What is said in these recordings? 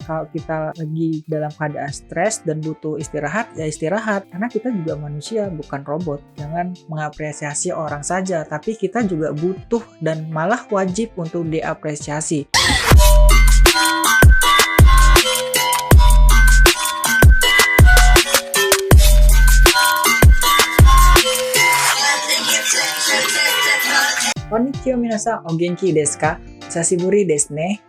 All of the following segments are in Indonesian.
Kalau kita lagi dalam keadaan stres dan butuh istirahat, ya istirahat. Karena kita juga manusia, bukan robot. Jangan mengapresiasi orang saja, tapi kita juga butuh dan malah wajib untuk diapresiasi. Konnichiwa minasan, o genki desu ka? Sashiburi desu ne.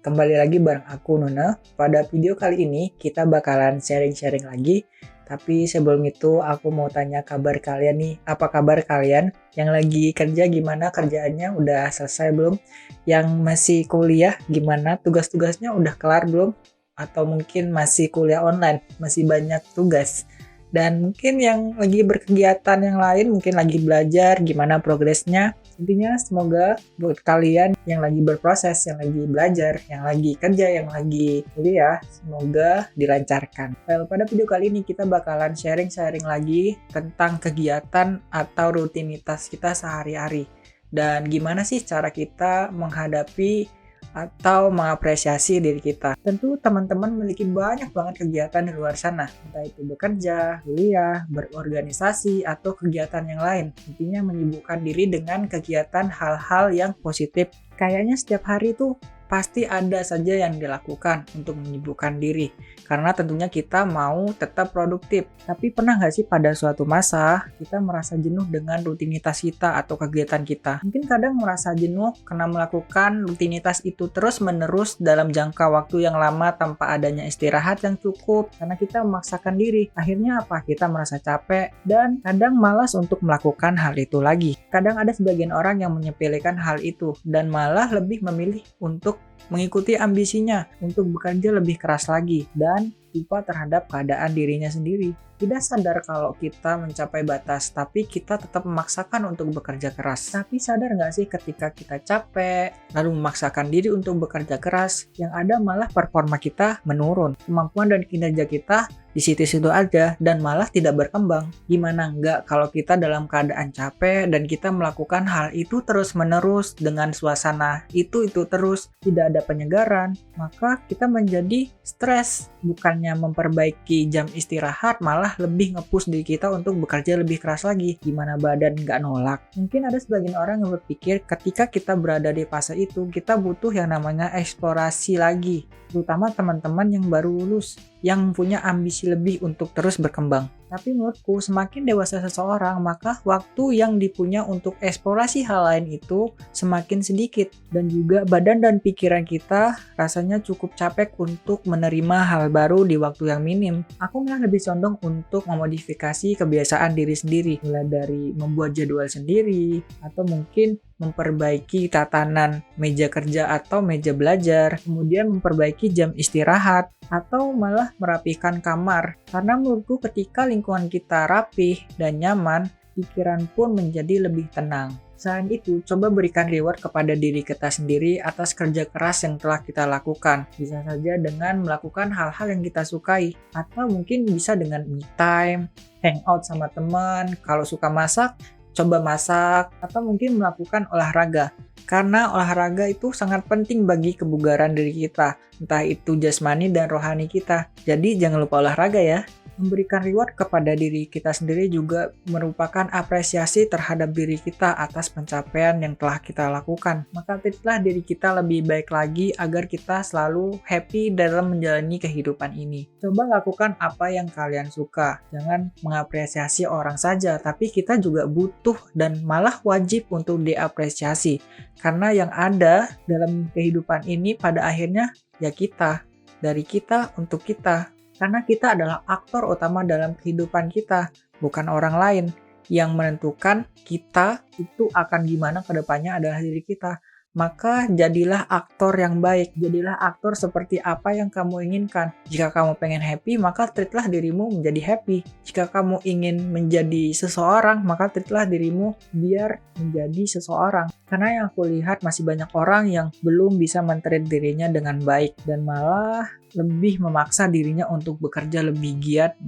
Kembali lagi bareng aku Nuna. Pada video kali ini kita bakalan sharing-sharing lagi. Tapi sebelum itu aku mau tanya kabar kalian nih. Apa kabar kalian? Yang lagi kerja gimana kerjaannya? Udah selesai belum? Yang masih kuliah gimana? Tugas-tugasnya udah kelar belum? Atau mungkin masih kuliah online? Masih banyak tugas? Dan mungkin yang lagi berkegiatan yang lain, mungkin lagi belajar, gimana progresnya. Intinya semoga buat kalian yang lagi berproses, yang lagi belajar, yang lagi kerja, yang lagi kuliah, semoga dilancarkan. Well, pada video kali ini kita bakalan sharing-sharing lagi tentang kegiatan atau rutinitas kita sehari-hari. Dan gimana sih cara kita menghadapi atau mengapresiasi diri kita. Tentu teman-teman memiliki banyak banget kegiatan di luar sana, entah itu bekerja, kuliah, berorganisasi, atau kegiatan yang lain. Intinya menyibukkan diri dengan kegiatan hal-hal yang positif. Kayaknya setiap hari tuh pasti ada saja yang dilakukan untuk menyibukkan diri. Karena tentunya kita mau tetap produktif. Tapi pernah nggak sih pada suatu masa kita merasa jenuh dengan rutinitas kita atau kegiatan kita? Mungkin kadang merasa jenuh karena melakukan rutinitas itu terus-menerus dalam jangka waktu yang lama tanpa adanya istirahat yang cukup. Karena kita memaksakan diri. Akhirnya apa? Kita merasa capek dan kadang malas untuk melakukan hal itu lagi. Kadang ada sebagian orang yang menyepelekan hal itu dan malah lebih memilih untuk mengikuti ambisinya untuk bekerja lebih keras lagi dan lupa terhadap keadaan dirinya sendiri. Tidak sadar kalau kita mencapai batas, tapi kita tetap memaksakan untuk bekerja keras. Tapi sadar nggak sih ketika kita capek, lalu memaksakan diri untuk bekerja keras, yang ada malah performa kita menurun. Kemampuan dan kinerja kita di situ-situ aja dan malah tidak berkembang. Gimana nggak kalau kita dalam keadaan capek dan kita melakukan hal itu terus-menerus dengan suasana itu terus, tidak ada penyegaran, maka kita menjadi stres. Bukannya memperbaiki jam istirahat, malah lebih nge-push diri kita untuk bekerja lebih keras lagi. Gimana badan nggak nolak? Mungkin ada sebagian orang yang berpikir ketika kita berada di fase itu, kita butuh yang namanya eksplorasi lagi. Terutama teman-teman yang baru lulus, yang punya ambisi lebih untuk terus berkembang. Tapi menurutku, semakin dewasa seseorang, maka waktu yang dipunya untuk eksplorasi hal lain itu semakin sedikit. Dan juga badan dan pikiran kita rasanya cukup capek untuk menerima hal baru di waktu yang minim. Aku malah lebih condong untuk memodifikasi kebiasaan diri sendiri. Mulai dari membuat jadwal sendiri, atau mungkin memperbaiki tatanan meja kerja atau meja belajar, kemudian memperbaiki jam istirahat, atau malah merapikan kamar. Karena menurutku ketika lingkungan kita rapih dan nyaman, pikiran pun menjadi lebih tenang. Selain itu, coba berikan reward kepada diri kita sendiri atas kerja keras yang telah kita lakukan. Bisa saja dengan melakukan hal-hal yang kita sukai, atau mungkin bisa dengan me time, hangout sama teman, kalau suka masak, coba masak, atau mungkin melakukan olahraga. Karena olahraga itu sangat penting bagi kebugaran diri kita, entah itu jasmani dan rohani kita. Jadi jangan lupa olahraga ya. Memberikan reward kepada diri kita sendiri juga merupakan apresiasi terhadap diri kita atas pencapaian yang telah kita lakukan. Maka treatlah diri kita lebih baik lagi agar kita selalu happy dalam menjalani kehidupan ini. Coba lakukan apa yang kalian suka. Jangan mengapresiasi orang saja, tapi kita juga butuh dan malah wajib untuk diapresiasi. Karena yang ada dalam kehidupan ini pada akhirnya ya kita. Dari kita untuk kita. Karena kita adalah aktor utama dalam kehidupan kita, bukan orang lain. Yang menentukan kita itu akan gimana ke depannya adalah diri kita. Maka jadilah aktor yang baik, jadilah aktor seperti apa yang kamu inginkan. Jika kamu pengen happy, maka treatlah dirimu menjadi happy. Jika kamu ingin menjadi seseorang, maka treatlah dirimu biar menjadi seseorang. Karena yang aku lihat masih banyak orang yang belum bisa men-treat dirinya dengan baik dan malah lebih memaksa dirinya untuk bekerja lebih giat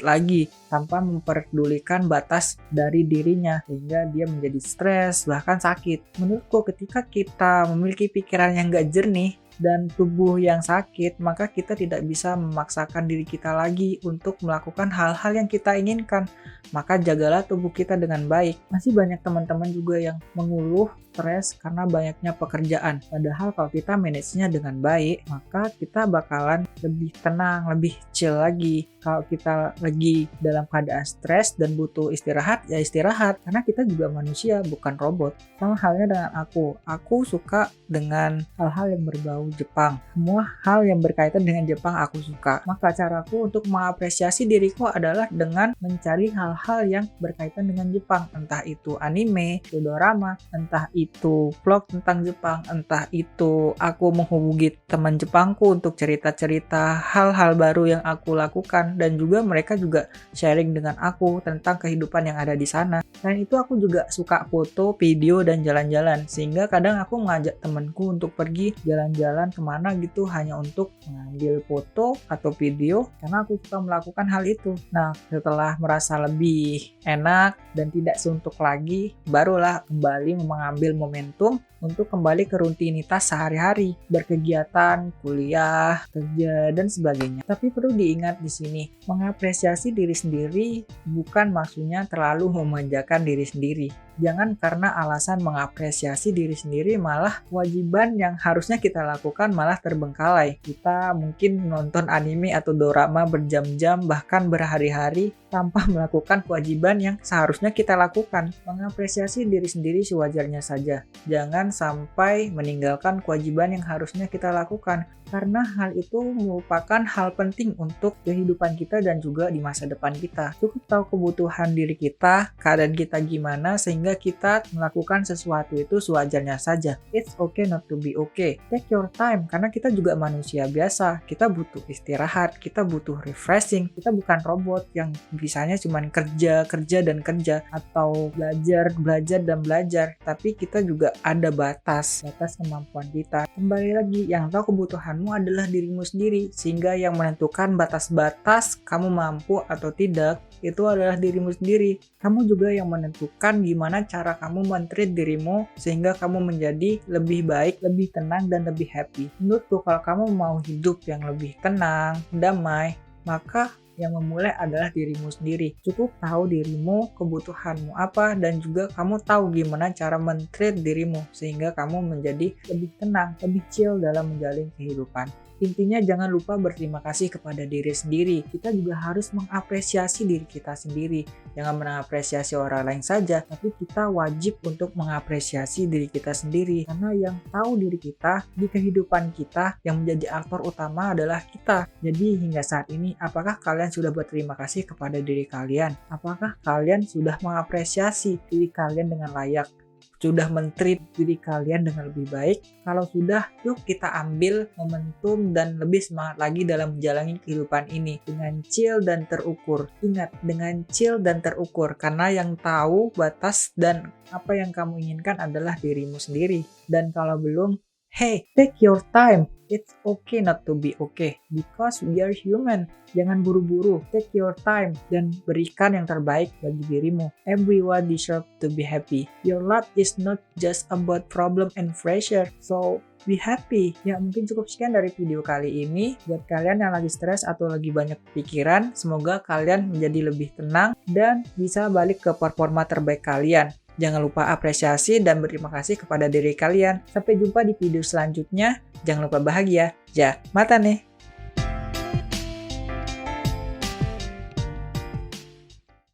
lagi tanpa memperdulikan batas dari dirinya sehingga dia menjadi stres bahkan sakit. Menurutku ketika kita memiliki pikiran yang gak jernih, dan tubuh yang sakit, maka kita tidak bisa memaksakan diri kita lagi untuk melakukan hal-hal yang kita inginkan. Maka jagalah tubuh kita dengan baik. Masih banyak teman-teman juga yang mengeluh stres karena banyaknya pekerjaan. Padahal kalau kita manage-nya dengan baik, maka kita bakalan lebih tenang, lebih chill lagi. Kalau kita lagi dalam keadaan stres dan butuh istirahat, ya istirahat. Karena kita juga manusia, bukan robot. Sama halnya dengan aku. Aku suka dengan hal-hal yang berbau Jepang. Semua hal yang berkaitan dengan Jepang aku suka. Maka caraku untuk mengapresiasi diriku adalah dengan mencari hal-hal yang berkaitan dengan Jepang. Entah itu anime, itu dorama, entah itu vlog tentang Jepang, entah itu aku menghubungi teman Jepangku untuk cerita-cerita hal-hal baru yang aku lakukan, dan juga mereka juga sharing dengan aku tentang kehidupan yang ada di sana. Selain itu aku juga suka foto, video, dan jalan-jalan, sehingga kadang aku mengajak temanku untuk pergi jalan-jalan kemana gitu hanya untuk mengambil foto atau video, karena aku suka melakukan hal itu. Nah, setelah merasa lebih enak dan tidak suntuk lagi, barulah kembali mengambil momentum untuk kembali ke rutinitas sehari-hari, berkegiatan, kuliah, kerja, dan sebagainya. Tapi perlu diingat di sini, mengapresiasi diri sendiri bukan maksudnya terlalu memanjakan diri sendiri. Jangan karena alasan mengapresiasi diri sendiri malah kewajiban yang harusnya kita lakukan malah terbengkalai. Kita mungkin nonton anime atau dorama berjam-jam bahkan berhari-hari tanpa melakukan kewajiban yang seharusnya kita lakukan. Mengapresiasi diri sendiri sewajarnya saja. Jangan sampai meninggalkan kewajiban yang harusnya kita lakukan, karena hal itu merupakan hal penting untuk kehidupan kita dan juga di masa depan kita. Cukup tahu kebutuhan diri kita, keadaan kita gimana, sehingga kita melakukan sesuatu itu sewajarnya saja. It's okay not to be okay. Take your time, karena kita juga manusia biasa. Kita butuh istirahat, kita butuh refreshing. Kita bukan robot yang bisanya cuma kerja dan kerja, atau belajar dan belajar. Tapi kita juga ada batas kemampuan kita. Kembali lagi, yang tahu kebutuhanmu adalah dirimu sendiri, sehingga yang menentukan batas-batas kamu mampu atau tidak itu adalah dirimu sendiri. Kamu juga yang menentukan gimana cara kamu men-treat dirimu sehingga kamu menjadi lebih baik, lebih tenang, dan lebih happy. Menurutku, kalau kamu mau hidup yang lebih tenang, damai, maka yang memulai adalah dirimu sendiri. Cukup tahu dirimu, kebutuhanmu apa, dan juga kamu tahu gimana cara men-treat dirimu sehingga kamu menjadi lebih tenang, lebih chill dalam menjalani kehidupan. Intinya jangan lupa berterima kasih kepada diri sendiri. Kita juga harus mengapresiasi diri kita sendiri. Jangan mengapresiasi orang lain saja, tapi kita wajib untuk mengapresiasi diri kita sendiri. Karena yang tahu diri kita di kehidupan kita, yang menjadi aktor utama adalah kita. Jadi hingga saat ini, apakah kalian sudah berterima kasih kepada diri kalian? Apakah kalian sudah mengapresiasi diri kalian dengan layak? Sudah men-treat diri kalian dengan lebih baik? Kalau sudah, yuk kita ambil momentum dan lebih semangat lagi dalam menjalani kehidupan ini dengan chill dan terukur. Ingat, dengan chill dan terukur, karena yang tahu batas dan apa yang kamu inginkan adalah dirimu sendiri. Dan kalau belum, hey, take your time. It's okay not to be okay, because we are human. Jangan buru-buru, take your time, dan berikan yang terbaik bagi dirimu. Everyone deserves to be happy. Your life is not just about problem and pressure, so be happy. Ya, mungkin cukup sekian dari video kali ini. Buat kalian yang lagi stres atau lagi banyak pikiran, semoga kalian menjadi lebih tenang dan bisa balik ke performa terbaik kalian. Jangan lupa apresiasi dan berterima kasih kepada diri kalian. Sampai jumpa di video selanjutnya. Jangan lupa bahagia. Ja, mata nih.